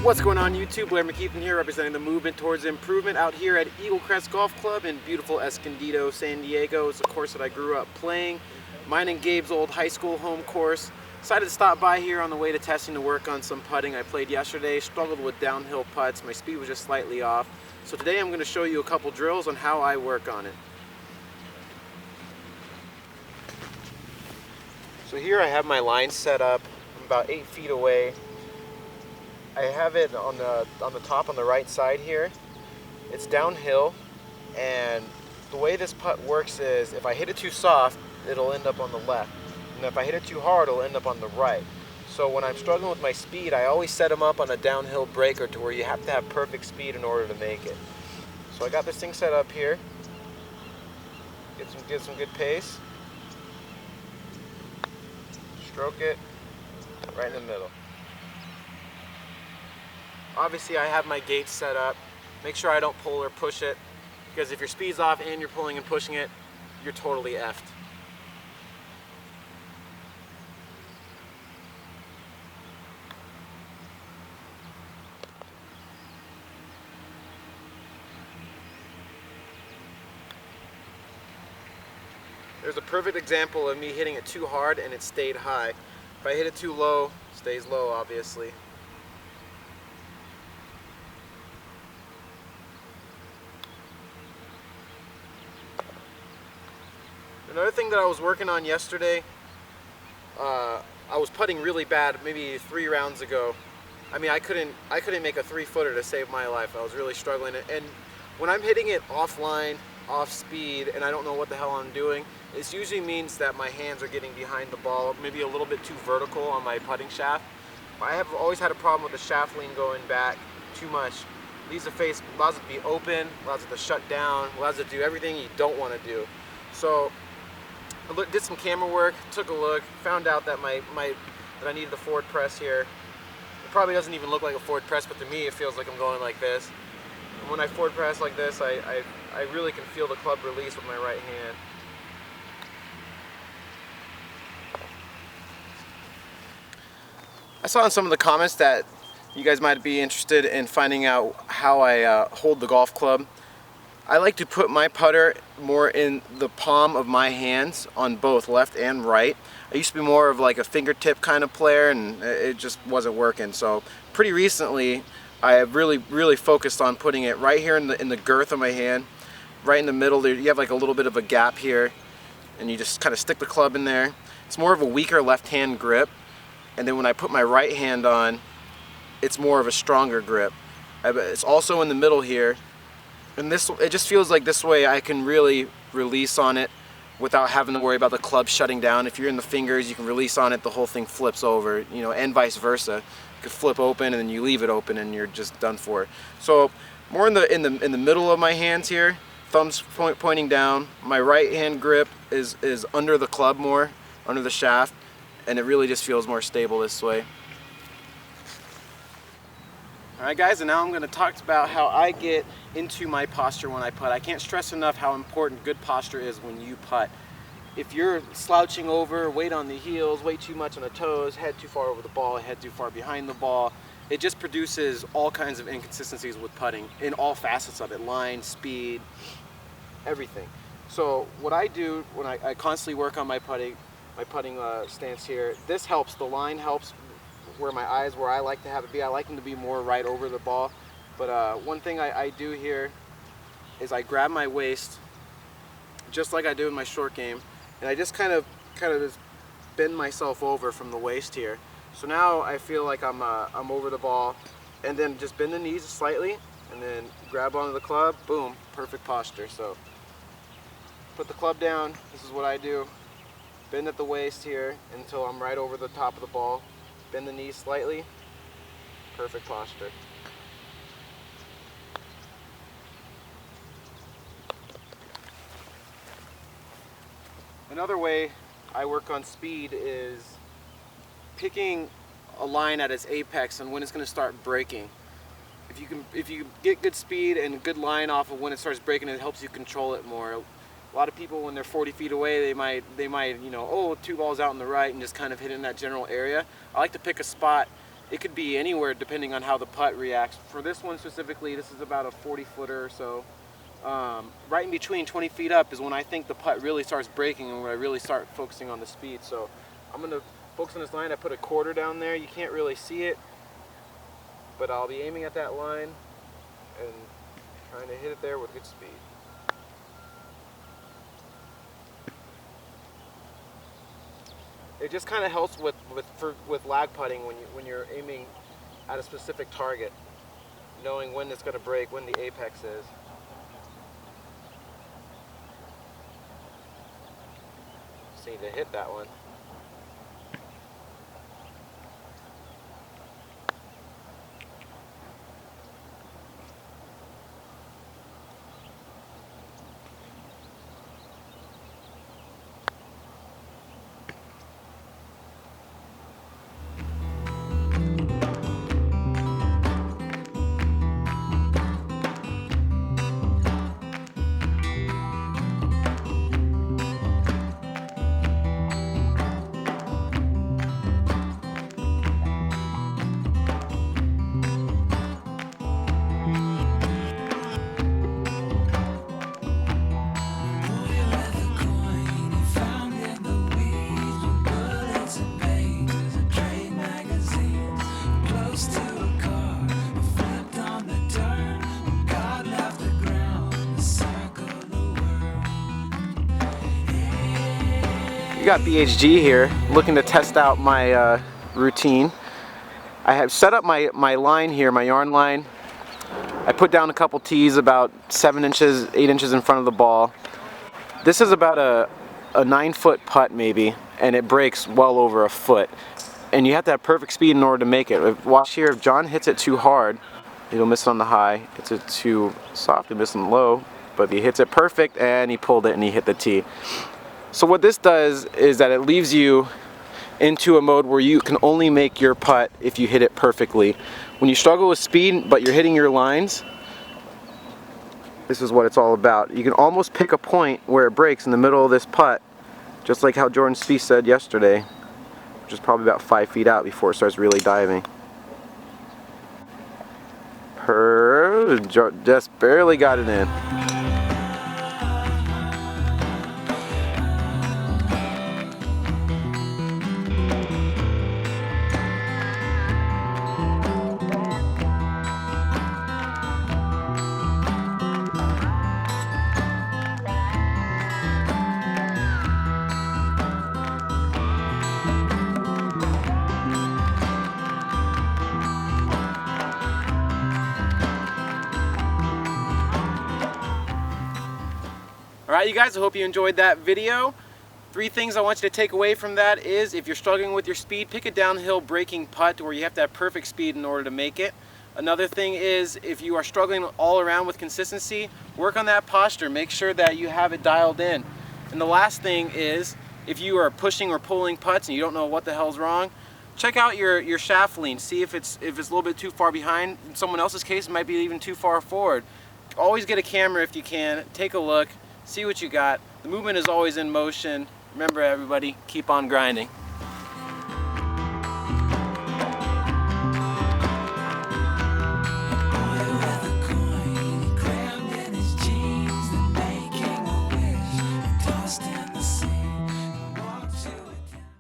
What's going on YouTube? Blaire here representing the movement towards improvement out here at Eagle Crest Golf Club in beautiful Escondido, San Diego. It's a course that I grew up playing. Mine and Gabe's old high school home course. Decided to stop by here on the way to testing to work on some putting. I played yesterday, struggled with downhill putts. My speed was just slightly off. So today I'm going to show you a couple drills on how I work on it. So here I have my line set up. I'm about 8 feet away. I have it on the top on the right side here. It's downhill, and the way this putt works is if I hit it too soft, it'll end up on the left, and if I hit it too hard, it'll end up on the right. So when I'm struggling with my speed, I always set them up on a downhill breaker to where you have to have perfect speed in order to make it. So I got this thing set up here. Get some good pace. Stroke it right in the middle. Obviously I have my gate set up. Make sure I don't pull or push it, because if your speed's off and you're pulling and pushing it, you're totally effed. There's a perfect example of me hitting it too hard and it stayed high. If I hit it too low, it stays low obviously. Another thing that I was working on yesterday, I was putting really bad maybe 3 rounds ago. I mean, I couldn't make a 3-footer to save my life. I was really struggling. And when I'm hitting it offline, off speed, and I don't know what the hell I'm doing, it usually means that my hands are getting behind the ball, maybe a little bit too vertical on my putting shaft. I have always had a problem with the shaft lean going back too much. Leaves the face, allows it to be open, allows it to shut down, allows it to do everything you don't want to do. So I did some camera work, took a look, found out that that I needed a forward press here. It probably doesn't even look like a forward press, but to me it feels like I'm going like this. And when I forward press like this, I really can feel the club release with my right hand. I saw in some of the comments that you guys might be interested in finding out how I hold the golf club. I like to put my putter more in the palm of my hands on both left and right. I used to be more of like a fingertip kind of player, and it just wasn't working. So pretty recently I have really focused on putting it right here in the girth of my hand, right in the middle there. You have like a little bit of a gap here, and you just kind of stick the club in there. It's more of a weaker left hand grip, and then when I put my right hand on, it's more of a stronger grip. It's also in the middle here. And it just feels like this way I can really release on it without having to worry about the club shutting down. If you're in the fingers, you can release on it, the whole thing flips over, you know, and vice versa. You could flip open and then you leave it open and you're just done for. So more in the middle of my hands here, thumbs pointing down. My right hand grip is under the club more, under the shaft, and it really just feels more stable this way. Alright guys, and now I'm going to talk about how I get into my posture when I putt. I can't stress enough how important good posture is when you putt. If you're slouching over, weight on the heels, weight too much on the toes, head too far over the ball, head too far behind the ball, it just produces all kinds of inconsistencies with putting in all facets of it, line, speed, everything. So what I do when I constantly work on my putting stance here, this helps. The line helps where I like to have it be. I like them to be more right over the ball. But one thing I do here is I grab my waist, just like I do in my short game, and I just kind of just bend myself over from the waist here. So now I feel like I'm over the ball, and then just bend the knees slightly, and then grab onto the club. Boom, perfect posture. So put the club down. This is what I do. Bend at the waist here until I'm right over the top of the ball. Bend the knees slightly, perfect posture. Another way I work on speed is picking a line at its apex and when it's going to start breaking. If you get good speed and good line off of when it starts breaking, it helps you control it more. A lot of people, when they're 40 feet away, they might, you know, oh, 2 balls out on the right and just kind of hit in that general area. I like to pick a spot It could be anywhere depending on how the putt reacts. For this one specifically, this is about a 40-footer or so. Right in between 20 feet up is when I think the putt really starts breaking and when I really start focusing on the speed. So I'm going to focus on this line. I put a quarter down there. You can't really see it, but I'll be aiming at that line and trying to hit it there with good speed. It just kind of helps with lag putting when you're aiming at a specific target, knowing when it's going to break, when the apex is. Just need to hit that one. We got BHG here looking to test out my routine. I have set up my line here, my yarn line. I put down a couple tees about 7 inches, 8 inches in front of the ball. This is about a 9-foot putt maybe, and it breaks well over a foot. And you have to have perfect speed in order to make it. Watch here, if John hits it too hard, he'll miss it on the high. Hits it too soft, he'll miss it on the low. But he hits it perfect, and he pulled it, and he hit the tee. So what this does is that it leaves you into a mode where you can only make your putt if you hit it perfectly. When you struggle with speed, but you're hitting your lines, this is what it's all about. You can almost pick a point where it breaks in the middle of this putt, just like how Jordan Spieth said yesterday, which is probably about 5 feet out before it starts really diving. Just barely got it in. Alright you guys, I hope you enjoyed that video. 3 things I want you to take away from that is, if you're struggling with your speed, pick a downhill breaking putt where you have to have perfect speed in order to make it. Another thing is, if you are struggling all around with consistency, work on that posture. Make sure that you have it dialed in. And the last thing is, if you are pushing or pulling putts and you don't know what the hell's wrong, check out your shaft lean. See if it's a little bit too far behind. In someone else's case, it might be even too far forward. Always get a camera if you can. Take a look. See what you got. The movement is always in motion. Remember everybody, keep on grinding.